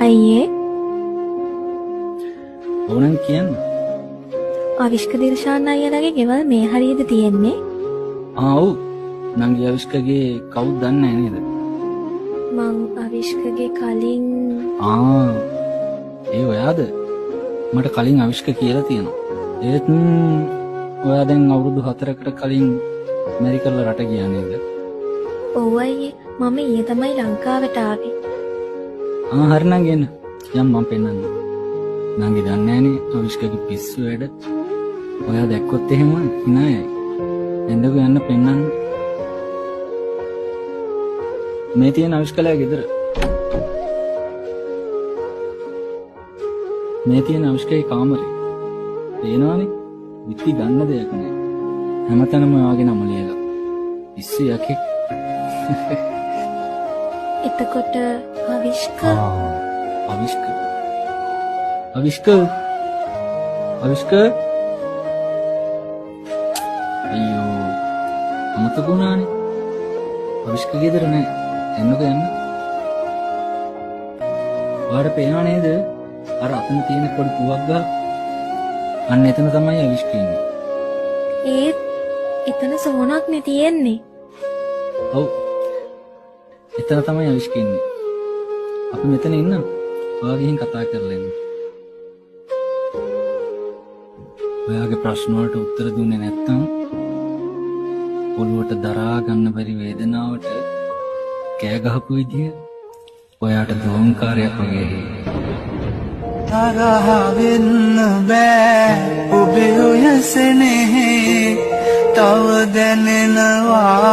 අයියේ ඕනනම් කියන්න. අවිෂ්ක දිල්ෂාන් අයියලාගේ ගෙවල් මේ හරියද තියෙන්නේ? ඔව්. නංගි අවිෂ්කගේ කවුද දන්නේ නැහැ නේද? මං අවිෂ්කගේ කලින් ඒ ඔයාද? මට කලින් අවිෂ්ක කියලා තියෙනවා. ඒත් ඔයා දැන් අවුරුදු 4කට කලින් මැරි කරලා රට ගියා නේද? ඔව් අයියේ මම ඊයේ තමයි ලංකාවට ආවේ. හරිනම් ගෙන්න. යම් මම පෙන්නන්න. නංගි දන්නේ නැහනේ අවිෂ්කගේ පිස්සු වැඩ. ඔයා දැක්කොත් එහෙම hina යයි. එන්නකෝ යන්න පෙන්නන්න. මේ තියෙන අවිෂ්කලයා ගෙදර. මේ තියෙන අවිෂ්කගේ කාමරේ. පේනවනේ? විත්ති ගන්න දෙයක් නෑ. හැමතැනම ඔයාගේ නම ලියලා. පිස්සු යකෙක්. එතකොට අවිෂ්ක අවිෂ්ක අයියෝ අමතක වුණානේ. අවිෂ්ක ගෙදර නෑ. එන්නකෝ යන්න. ඔයාට පේනව නේද? අර අතන තියෙන පොඩි පුවක් ගහ. අන්න එතන තමයි අවිෂ්ක ඉන්නේ. ඒත් එතන සෝනක් නේ තියෙන්නේ. ඔව්. එතන තමයි අවිෂ්ක ඉන්නේ. අපි මෙතන ඉන්නම්. ඔයා ගිහින් කතා කරලා එන්න. ඔයාගේ ප්‍රශ්න වලට උත්තර දුන්නේ නැත්නම් ඔළුවට දරා ගන්න බැරි වේදනාවට කෑ ගහපු විදිය ඔයාට දෝංකාරයක් වගේ. තරහ වෙන්න බෑ ඔබේ උයසනේ තව දැනෙනවා